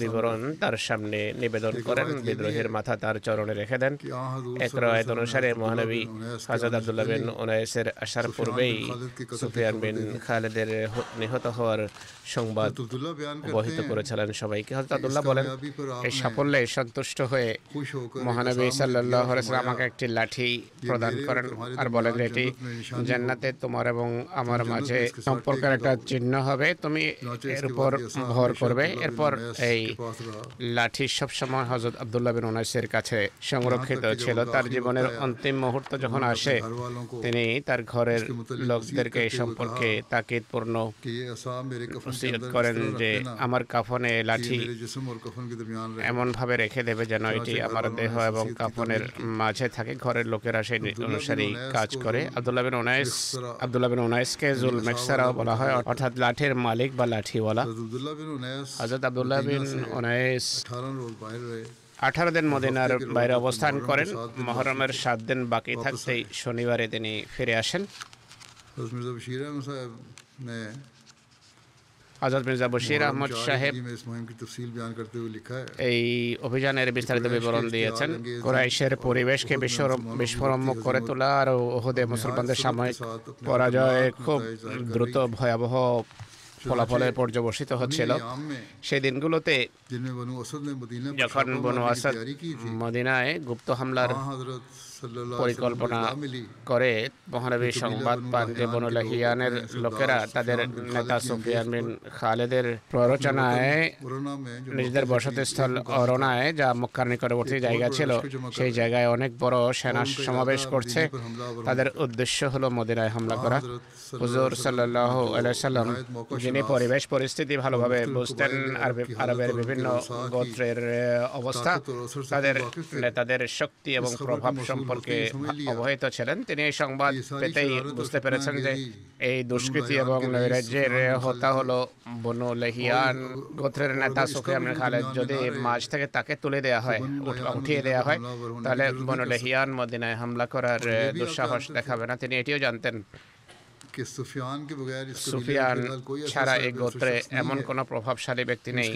বিবরণ তার সামনে নিবেদন করেন। বিদ্রোহের মাথা তার চরণে রেখে দেন। এক রওয়ায়াত অনুসারে মহানবী হযরত আব্দুল্লাহ বিন উনাইসের আসার পূর্বেই সুফিয়ান বিন খালিদের নিহত হওয়ার সংবাদ অবহিত করেছিলেন সবাইকে। হযরত আব্দুল্লাহ বলেন, এই সাফল্যে সন্তুষ্ট হয়ে মহানবী সাল্লাল্লাহু আলাইহি ওয়াসাল্লাম আমাকে একটি লাঠি প্রদান করেন আর বলেন যে এটি জান্নাতে তোমার এবং আমার মাঝে সম্পর্কের একটা চিহ্ন হবে, তুমি এর উপর ভর করবে। এরপর এই লাঠি সবসময় হযরত আব্দুল্লাহ বিন উনাইসের কাছে সংরক্ষিত ছিল। তার জীবনের অন্তিম মুহূর্ত যখন আসে, তিনি তার ঘরের লোকদেরকে এই সম্পর্কে তাকিদপূর্ণ ওসিয়ত করেন যে আমার কাফনে লাঠি এমনভাবে রেখে দেবে যেন এটি আমার দেহ এবং কাফনের মাঝে থাকে। ঘরের লোকেরা সেই অনুসারেই কাজ করে। আব্দুল্লাহ বিন উনাইসকে জুল মেকসারাও বলা হয়, অর্থাৎ লাঠির মালিক বা লাঠিওয়ালা। হযরত আব্দুল্লাহ বিন উনাইস 18 দিন মদিনার বাইরে অবস্থান করেন। মুহররমের 7 দিন বাকি থাকতেই শনিবারে তিনি ফিরে আসেন। হযরত মির্জা বশির আহমদ সাহেব এই অভিযানের বিস্তারিত বিবরণ দিয়েছেন। কুরাইশের পরিবেশকে বিস্ফোরণমুখ করে তোলা আর উহুদে মুসলমানদের সাময়িক পরাজয় খুব দ্রুত ভয়াবহ ফলাফলের পর্যবসিত হচ্ছিল। সেই দিনগুলোতে যখন বনু আসাদ মদিনায় গুপ্ত হামলার পরিকল্পনা করে, মহানবী সংবাদ পান যে বনু লাহিয়ানের লোকেরা তাদের নেতা সুফিয়ান বিন খালিদের প্ররোচনায় নিজেদের বসতিস্থল অরনায়, যা মক্কার নিকটবর্তী জায়গা ছিল, সেই জায়গায় অনেক বড় সেনা সমাবেশ করছে। তাদের উদ্দেশ্য হলো মদিনায় হামলা করা। হুজুর সাল্লাল্লাহু আলাইহি সাল্লাম, যিনি পরিবেশ পরিস্থিতি ভালোভাবে বুঝতেন, আরবের বিভিন্ন গোত্রের অবস্থা, তাদের নেতাদের শক্তি এবং প্রভাব সম্পর্কে অবহিত ছিলেন, তিনি এই সংবাদ পেতেই বুঝতে পেরেছেন যে এই দুষ্কৃতি এবং নৈরাজ্যের হোতা হলো বনু লাহিয়ান গোত্রের নেতা সুফিয়ান বিন খালিদ। যদি মাঝ থেকে তাকে তুলে দেওয়া হয়, উঠিয়ে দেওয়া হয়, তাহলে বনু লাহিয়ান মদিনায় হামলা করার দুঃসাহস দেখাবে না। তিনি এটিও জানতেন সুফিয়ান ছাড়া এই গোত্রে এমন কোনো প্রভাবশালী ব্যক্তি নেই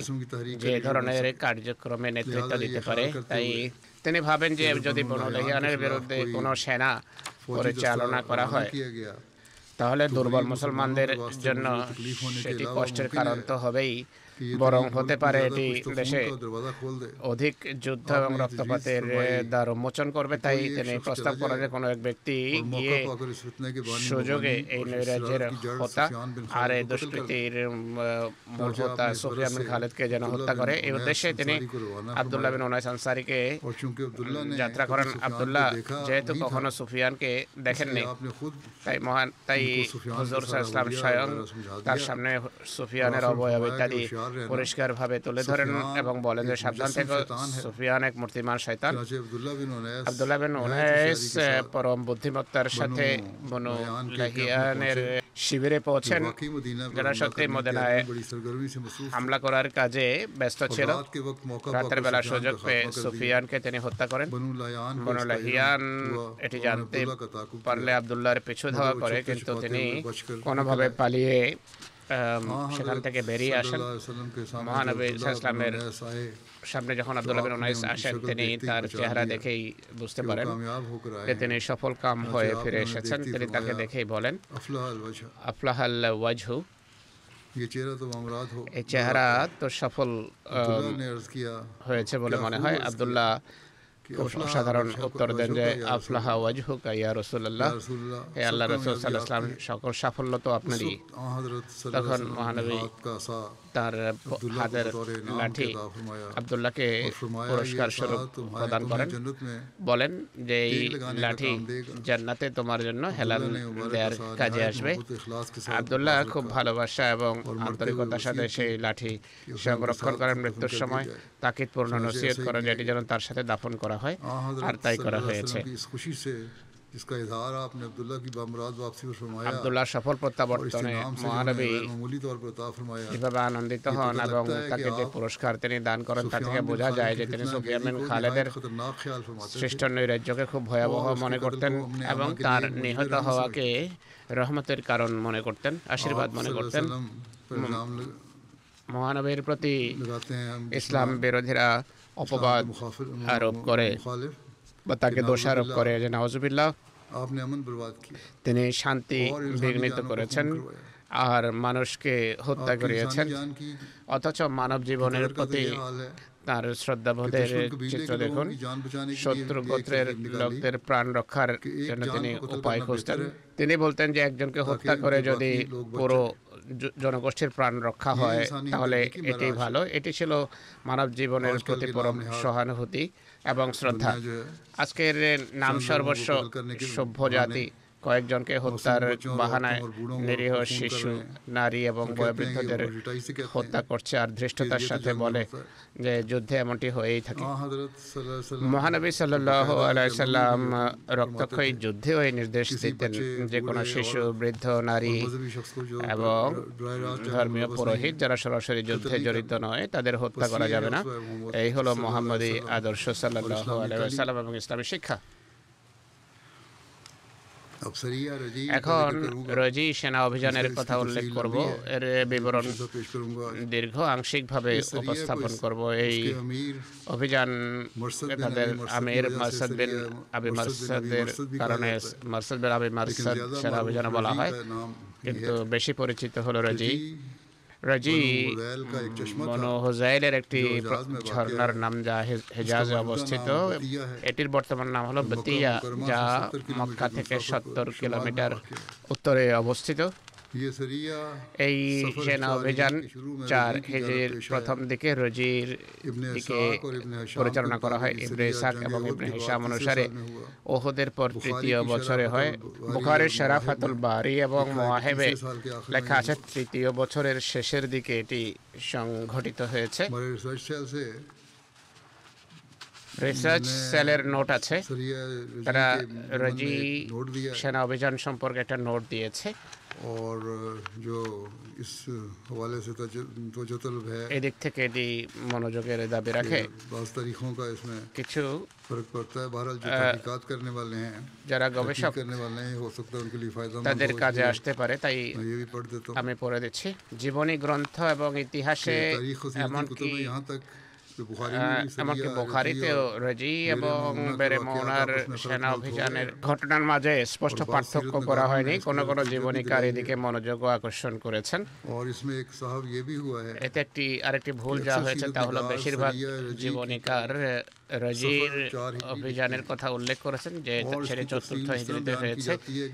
যে ধরনের কার্যক্রমে নেতৃত্ব দিতে পারে। তাই তিনি ভাবেন যে যদি বনু লাহিয়ানের বিরুদ্ধে কোনো সেনা পরিচালনা করা হয়, তাহলে দুর্বল মুসলমানদের জন্য সেটি কষ্টের কারণ তো হবেই, বরং হতে পারে এটি দেশে অধিক যুদ্ধ এবং রক্তপাতের দ্বার উন্মোচন করবে। তাই তিনি প্রস্তাব করেন যে কোনো এক ব্যক্তি গিয়ে সুযোগে এই নৈরাজ্যের হোতা আর এই দুষ্কৃতির মূল হোতা সুফিয়ান বিন খালিদকে যেন হত্যা করে। এই উদ্দেশ্যে তিনি আব্দুল্লাহ বিন উনাইস আনসারীকে যাত্রা করেন। আব্দুল্লাহ যেহেতু কখনো সুফিয়ানকে দেখেননি, তাই হুজুর সাল্লাল্লাহু আলাইহি ওয়াসাল্লাম স্বয়ং তার সামনে সুফিয়ানের অবয়ব ইত্যাদি পরিষ্কারভাবে তুলে ধরেন এবং বলেন যে সাবধান থেকে, সুফিয়ান এক মূর্তিমান শয়তান। আব্দুল্লাহ বিন উনাইস পরম বুদ্ধিমত্তার সাথে বনু লাহিয়ানের শিবিরে পৌঁছেন, যারা সত্যি মদিনায় হামলা করার কাজে ব্যস্ত ছিল। রাতের বেলা সুযোগ পেয়ে সুফিয়ানকে তিনি হত্যা করেন। বনু লাহিয়ান এটি জানতে পারলে আব্দুল্লাহর পিছু ধাওয়া করে, কিন্তু তিনি কোনোভাবে পালিয়ে সেখান থেকে বেরিয়ে আসেন। মহানবী সাল্লাল্লাহু আলাইহি ওয়াসাল্লামের সামনে যখন আব্দুল্লাহ বিন উনাইস আসেন, তিনি তার চেহারা দেখেই বুঝতে পারেন যে তিনি সফল কাম হয়ে ফিরে এসেছেন। তিনি তাকে দেখেই বলেন, আফলাহাল ওয়াজহু, এই চেহারা তো সফল হয়েছে বলে মনে হয়। আব্দুল্লাহ সাধারণ উত্তর দেন যে আফলাহা ওয়াজহুকা ইয়া রাসূলুল্লাহ, হে আল্লাহর রাসূল সাল্লাল্লাহু আলাইহি ওয়াসাল্লাম, সকল সাফল্য তো আপনারই। তখন মহানবী তার হাতের লাঠি আব্দুল্লাহকে পুরস্কার স্বরূপ প্রদান করেন, বলেন যে এই লাঠি জান্নাতে তোমার জন্য হেলাল দেওয়ার কাজে আসবে। আব্দুল্লাহ খুব ভালোবাসা এবং আন্তরিকতার সাথে সেই লাঠি সংরক্ষণ করেন। মৃত্যুর সময় তাকিদপূর্ণ নসিহত করেন যেটি যেন তার সাথে দাফন করা হয়, আর তাই করা হয়েছে। जिसका इजहार आपने अब्दुल्ला की बामराद वापसी पर फरमाया আব্দুল্লাহ সফল और প্রত্যাবর্তনে इसके नाम से जो है মহানবী गैर मामूली तौर पर अता फरमाया যেভাবে আনন্দিত ये হন पता এবং लगता है कि তাকে যে आप পুরস্কার তিনি দান করেন তা থেকে सुफियान बिन বোঝা যায় खालिद যে की তিনি फितना সুফিয়ান गेरी বিন को খালেদের नहायत खतरनाक ख्याल फरमाते थे সৃষ্ট নৈরাজ্যকে খুব ভয়াবহ और उसके মনে कत्ल করতেন को अपने এবং आमा के তার लिए मुजरिम নিহত रहमत হওয়াকে রহমতের কারণ মনে করতেন, আশীর্বাদ आप মনে सल्लल्लाहु করতেন। अलैहि वसल्लम पर इल्जाम মহানবীর প্রতি लगाते हैं हम ইসলাম বিরোধীরা অপবাদ আরোপ করে मुखालिफ বা তাকে দোষারোপ করে যে নাউজুবিল্লাহ आपने अमन बर्बाद किया তিনি শান্তি और इंसानी বিঘ্নিত जानों को করেছেন खून करवाया আর মানুষকে হত্যা आपकी করিয়েছেন, इंसानी जान की অথচ মানব জীবনের कदर का तो প্রতি ये हाल है তার শ্রদ্ধাবোধের दुश्मन कबीले চিত্র के लोगों দেখুন। की जान बचाने के लिए শত্রু एक গোত্রের तरकीब निकाली লোকদের প্রাণ রক্ষার कि एक জন্য जान তিনি को कत्ल উপায় करना খুঁজতেন। बेहतर है তিনি বলতেন যে একজনকে হত্যা ताकि করে उनके যদি बाकी लोग बच পুরো जाएं। জনগোষ্ঠীর প্রাণ রক্ষা ये হয় इंसानी তাহলে जिंदगी की এটি मराज है। ভালো। এটি ছিল মানব জীবনের आजकल প্রতি के পরম नामनिहाद সহানুভূতি এবং শ্রদ্ধা। दुनिया जो है আজকের নাম चंद সর্বস্ব लोगों को कत्ल करने के সভ্য बहाने জাতি কয়েকজনকে হত্যার बच्चों और বাহানায় औरतों और बूढ़ों को নিরীহ खून कर শিশু, रहे हैं। নারী এবং हम कहते हैं कि বয়োবৃদ্ধদের वो रिटाई से कहते হত্যা हैं করছে আর ধৃষ্টতার ये तो সাথে जंग में বলে होता है। যে যুদ্ধে এমনটি হয়েই থাকে। हाँ हजरत सल्लल्लाहु अलैहि वसल्लम মহানবী সাল্লাল্লাহু আলাইহি সাল্লাম রক্তক্ষয়ী যুদ্ধেও এই নির্দেশ किसी দিতেন बच्चे, যে কোনো बूढ़े শিশু, और বৃদ্ধ, নারী मजहबी शख्स को जो এবং बराह रास्त ধর্মীয় मुलव्वस পুরোহিত नहीं, যারা সরাসরি যুদ্ধে नहीं জড়িত নয় তাদের হত্যা করা वसीयत যাবে না। उसवा मोहम्मद এই হলো सल्लल्लाहु মোহাম্মদী अलैहि वसल्लम আদর্শ সাল্লাল্লাহু और আলাইহি इस्लामी ওয়াসাল্লাম এবং ইসলামী শিক্ষা। अब सरिया रजी এখন का जिक्र करूंगा। রজি সেনা অভিযানের इसकी কথা উল্লেখ तफसील করব, लंबी है। এর বিবরণ इसको पेश करूंगा। দীর্ঘ, আংশিকভাবে इस सरिया को উপস্থাপন इस- করব। এই उसके अमीर অভিযান मरसद बिन তাদের अबी मरसद আমির की वजह से মারসাদ বিন सरिया আবি मरसद बिन अबी মারসাদের मरसद भी कहा কারণে जाता है। মারসাদ বিন আবি लेकिन মারসাদ ज्यादा সেনা मारूफ অভিযান বলা रजी হয়, का नाम ही কিন্তু है। বেশি পরিচিত হলো রজি। रजी রজি बनु हुदैल का एक चश्मा था বনু হুজাইলের একটি जो हिजाज में वाक़या ঝর্ণার है। নাম যা হেজাজে उसका অবস্থিত। नाम बतिया है। এটির বর্তমান নাম হলো मक्का বতিয়া, मुकरमा যা से 70 किलोमीटर মক্কা থেকে मुसाफिर 70 शुमाल में কিলোমিটার वाक़या है। উত্তরে অবস্থিত। ये सरिया এই सफर সেনা 4 অভিযান हिजरी के शुरू में 4 रजी की হিজরির जानब पेश आया। প্রথম দিকে রজির इब्ने দিকে इसाक और इब्ने हिशाम পরিচালনা के করা হয়। मुताबिक ইবনে सरिया ইসাক जंग এবং उहद ইবনে के बाद হিশাম तीसरे অনুসারে साल में हुआ। ওহুদের পর बुखारी তৃতীয় की বছরে হয়। शराफत और বুখারীর बारी और শরাফাতুল मुवाহিব বারি এবং लिखा है कि মুওয়াহিবে तीसरे साल के आखिर में লেখা ये আছে তৃতীয় বছরের শেষের দিকে এটি সংঘটিত হয়েছে। हमारे रिसर्च सेल से রিসার্চ সেলের নোট আছে, सरिया তারা रजी রজি के नोट दिया है। সেনা অভিযান সম্পর্কে একটা নোট দিয়েছে। और जो इस हवाले से तवज्जो तलब है এদিক থেকে এটি মনোযোগের দাবি রাখে। बाज़ तारीखों का इसमें কিছু फर्क पड़ता है। बहरहाल जो तहकीकात करने वाले हैं, যারা तहकीक গবেষক करने वाले हैं, हो सकता है उनके लिए फ़ायदा তাদের কাজে আসতে পারে, তাই मैं ये भी पढ़ देता हूँ। আমি পড়ে দিচ্ছি। জীবনী গ্রন্থ এবং ইতিহাসে तारीख और सीरत की এমনকি कुतुब में यहाँ तक कि बुखारी में भी এমনকি सरिया বুখারিতেও রজি এবং বেরেমৌনার সেনা অভিযানের ঘটনার মাঝে স্পষ্ট পার্থক্য করা হয়নি। কোনো কোনো জীবনীকার এদিকে মনোযোগ আকর্ষণ করেছেন। और इसमें एक साहब ये भी हुआ है এতে আরেকটি ভুল যা হয়েছে তা হলো বেশিরভাগ জীবনীকার রজির অভিযানের কথা উল্লেখ করেছেন যে সেটি ৪র্থ হিজরিতে হয়েছে।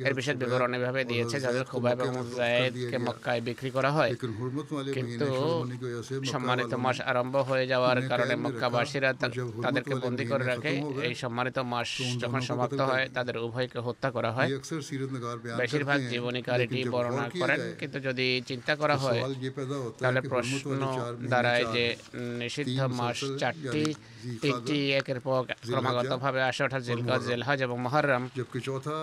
এর বিশেষ বিবরণ এভাবে দিয়েছে যাদের খুবাইব এবং জায়েদকে মক্কায় বিক্রি করা হয়, लेकिन हुर्मत वाले কিন্তু महीने शुरू होने की वजह से मक्का সম্মানিত वालों মাস আরম্ভ হয়ে যাওয়ার কারণে মক্কাবাসীরা जब हुर्मत তাদেরকে वाले বন্দী করে महीने রাখে। खत्म हो गए, এই সম্মানিত মাস तो उन যখন दोनों को সমাপ্ত कत्ल হয় कर তাদের উভয়কে হত্যা করা হয়। ये अक्सर सीरत नगार बयान বেশিরভাগ करते हैं, জীবনীকার এটি लेकिन जब বর্ণনা गौर किया করেন, जाए, কিন্তু যদি চিন্তা করা तो হয় सवाल ये पैदा होता है তাহলে कि প্রশ্ন हुर्मत वाले 4 महीने দাঁড়ায় 4 যে নিষিদ্ধ তিন মাস মুসলসল, 4টি, यानी 3টি একের পর ক্রমাগতভাবে আসে, অর্থাৎ জিলকদ, জিলহজ এবং মুহররম। जबकि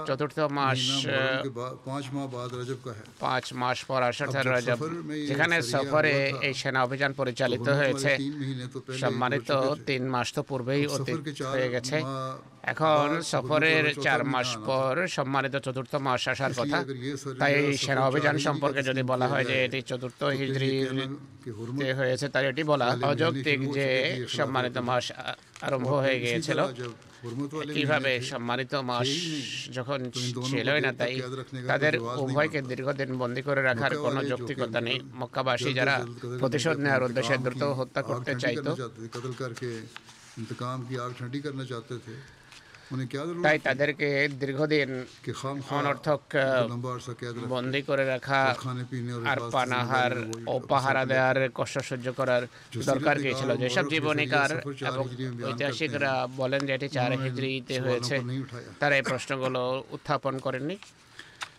চতুর্থ মাস महीना मुहर्रम के बाद 5 माह बाद रजब का है। 5 মাস পর আসে, অর্থাৎ जब রজব। सफर में ये যেখানে सरिया সফরে हुआ था, এই সেনা অভিযান পরিচালিত हुर्मत হয়েছে, वाले 3 महीने तो पहले সম্মানিত हो चुके थे। 3 মাস তো পূর্বেই अब অতীত सफर के 4 হয়ে গেছে। माह এখন बाद সফরের हुर्मत वाला 4 चौथा মাস महीना आना পর সম্মানিত চতুর্থ মাস আসার इसलिए কথা। अगर ये सरिया তাই सफर সেনা 4 অভিযান हिजरी সম্পর্কে का যদি तस्लीम বলা किया হয় যে जाए, এটি চতুর্থ तो फिर ये হিজরিতে कहना कि हुर्मत হয়েছে, তাই এটি বলা वाले অযৌক্তিক महीने যে शुरू हो चुके थे, সম্মানিত মাস আরম্ভ और হয়ে इसी গিয়েছিল। तरह जब हुर्मत वाले কিভাবে महीने थे, সম্মানিত মাস যখন तो इन दोनों ছিলই को না, देर তাই तक याद रखने का তাদের कोई जवाब नहीं উভয়কে बनता। দীর্ঘদিন বন্দী করে রাখার मक्का কোনো वाले जो যৌক্তিকতা कि নেই। মক্কাবাসী যারা जल्द कत्ल প্রতিশোধ करके নেওয়ার উদ্দেশ্যে इंतकाम দ্রুত की হত্যা आग করতে ठंडी চাইতো, करना चाहते थे, कत्ल करके इंतकाम की आग ठंडी करना चाहते थे। उन्हें क्या जरूरत তাই थी তাদেরকে দীর্ঘদিন कि खामखा অনর্থক लंबा अरसा कैद रख বন্দী করে রাখা खाने पीने और আর लिबास की পানাহার जिम्मेदारी ও वो পাহারা দেওয়ার কষ্ট সহ্য করার দরকার কি ছিল? যেসব জীবনীকার এবং ঐতিহাসিকরা বলেন যে এটি 4 হিজরিতে सवालों হয়েছে, को नहीं उठाया। তারা এই প্রশ্নগুলো উত্থাপন করেননি।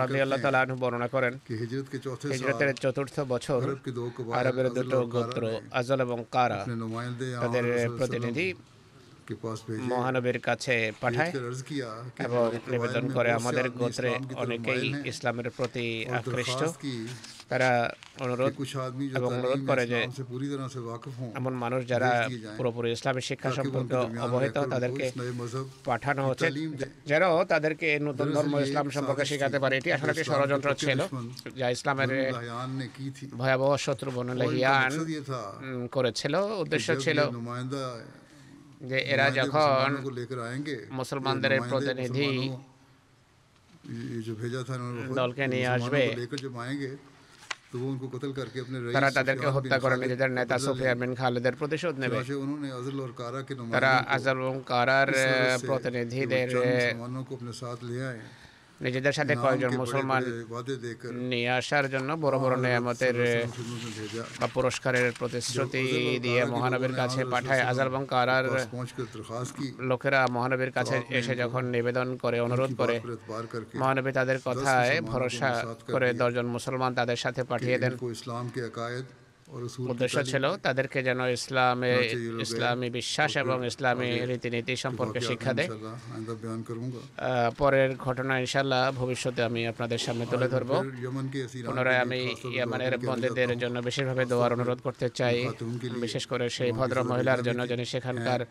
রাদিয়াল্লাহু তাআলা আনহু বর্ণনা করেন कि हिजरत के चौथे হিজরতের साल চতুর্থ বছর अरब के दो कबाइल আরবের अज़ल দুটো और कारा গোত্র ने আজল এবং কারা अपने नुमाइंदे यहाँ তাদের रसूल सल्लल्लाहु প্রতিনিধি के पास भेजे মহানবীর কাছে পাঠায় कर अर्ज किया कि এবং हमारे নিবেদন कबाइल में করে बहुत से আমাদের आदमी গোত্রে इस्लाम की तरफ অনেকেই माइल हैं ইসলামের প্রতি और আকৃষ্ট। दरख्वास्त की তারা कि অনুরোধ कुछ आदमी जो এবং অনুরোধ तालीम করে যে इस्लाम से पूरी तरह से वाकिफ हों এমন মানুষ যারা भेज दिए जाएं পুরোপুরি ইসলামী শিক্ষা ताकि वो সম্পর্কে उनके दरमियान অবহিত रहकर उनको তাদেরকে इस नए मजहब পাঠানো की হচ্ছে, तालीम दें। যেন তাদেরকে নতুন ধর্ম दरअसल ये ইসলাম एक সম্পর্কে साजिश শেখাতে थी পারে। এটি আসলে जो একটি इस्लाम के ষড়যন্ত্র पक्के ছিল दुश्मन যা ইসলামের बनु लहयान ने की थी। ভয়াবহ শত্রু বনু और इनका লাহিয়ান मकसद ये था করেছিল। कि উদ্দেশ্য जब ছিল ये नुमाइंदा যে এরা नुमाइंदे যখন मुसलमानों को लेकर आएंगे, ये মুসলমানদের नुमाइंदे প্রতিনিধি मुसलमानों ये जो भेजा था इन्होंने দলকে নিয়ে मुसलमानों আসবে, को लेकर जब आएंगे तो वो उनको कत्ल करके अपने তারা रईस তাদেরকে सुफियान হত্যা बिन করে खालिद নিজেদের का নেতা बदला সুফিয়ান लेंगे। বিন খালিদের প্রতিশোধ নেবে। चुनांचे उन्होंने अज़ल और कारा के তারা नुमाइंदों को আজল এবং কারার इस वजह से कि वो প্রতিনিধিদের चंद मुसलमानों को अपने साथ ले आए, নিজেদের সাথে इनाम কয়েকজন के মুসলমান बड़े-बड़े वादे देकर নিয়ে আসার জন্য বড় বড় নেয়ামতের भेजा। বা পুরস্কারের প্রতিশ্রুতি দিয়ে মহানবীর কাছে পাঠায়। আজল এবং কারার पास पहुंचकर दरख्वास्त की লোকেরা মহানবীর কাছে এসে যখন নিবেদন করে, অনুরোধ করে, पर एतबार करके মহানবী তাদের কথায় ভরসা করে 10 জন মুসলমান তাদের সাথে পাঠিয়ে দেন। इनको इस्लाम के अकायद और उसूल की উদ্দেশ্য तालीम ছিল তাদেরকে যেন ইসলামী বিশ্বাস এবং ইসলামী রীতিনীতি সম্পর্কে वाक़यात শিক্ষা দেয়। इंशाअल्लाह आइंदा बयान करूंगा। পরের ঘটনা ইনশাল্লাহ ভবিষ্যতে আমি আপনাদের সামনে তুলে ধরব। फिर यमन के असीरान পুনরায় के আমি लिए खास तौर पर ইয়ামানের दुआ करने के लिए বন্দীদের आता हूं। জন্য বিশেষভাবে দোয়ার অনুরোধ করতে চাই, खातून के लिए বিশেষ করে সেই वहाँ ভদ্র की মহিলার ज़रूरत জন্য थी। যিনি সেখানকার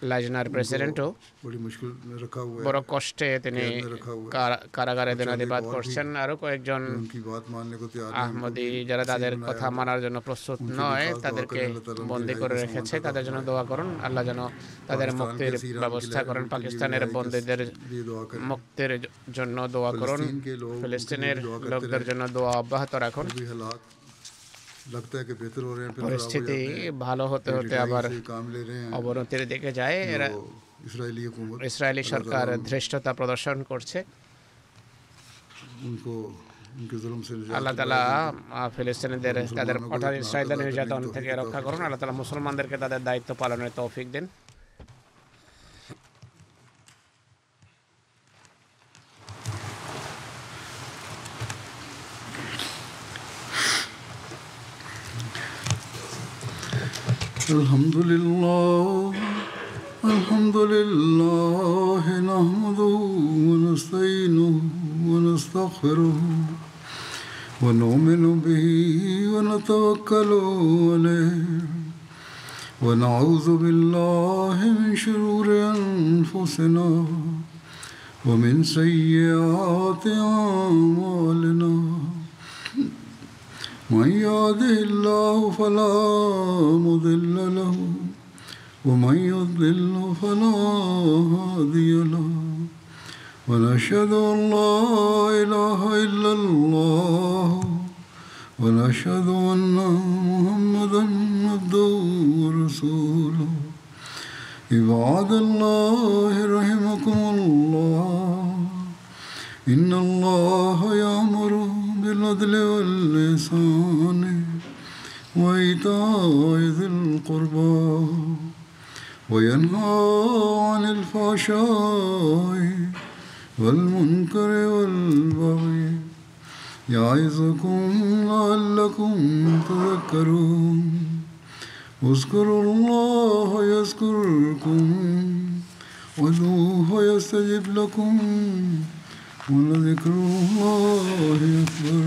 লাজনার প্রেসিডেন্টও। बड़ी मुश्किल में रखा हुआ है, বড় কষ্টে তিনি কারাগারে দিনাতিপাত করছেন। আরও কয়েকজন उनकी बात मानने को तैयार नहीं, আহমদি যারা তাদের কথা মানার জন্য প্রস্তুত নয়, তাদেরকে বন্দি করে রেখেছে। তাদের জন্য দোয়া করুন, আল্লাহ যেন তাদের মুক্তির ব্যবস্থা করেন। পাকিস্তানের বন্দীদের ये दुआ करें। মুক্তির জন্য দোয়া করুন। फिलिस्तीन के लोग ফিলিস্তিনের उनके लिए दुआ करते লোকদের জন্য দোয়া অব্যাহত রাখুন। भी हालात लगता है कि बेहतर हो रहे हैं, फिर পরিস্থিতি ভালো হতে হতে আবার काम ले रहे हैं। অবনতির দিকে যায়। এরা तो इस्राएली हुकूमत ইসরায়েলি সরকার ধৃষ্টতা প্রদর্শন করছে। उनको उनके जुल्म से निजात আল্লাহ তাআলা ফিলিস্তিনিদের তাদের কঠোর ইসরায়েলের নির্যাতন থেকে রক্ষা করুন। আল্লাহ তাআলা মুসলমানদেরকে তাদের দায়িত্ব পালনের তৌফিক দিন। الحمد لله نحمده ونستعينه ونستغفره ونؤمن به ونتوكل عليه ونعوذ بالله من شرور أنفسنا ومن سيئات أعمالنا من يهده الله فلا مضل له ومن يضلل فلا هادي له ونشهد أن لا إله إلا الله ونشهد أن محمدا عبده ورسوله عباد الله رحمكم الله إن الله يأمر بالعدل والإحسان وإيتاء ذي القربى وينهى عن الفحشاء والمنكر والبغي يعظكم لعلكم تذكرون اذكروا الله يذكركم وادعوه يستجب لكم ولذكر الله أكبر.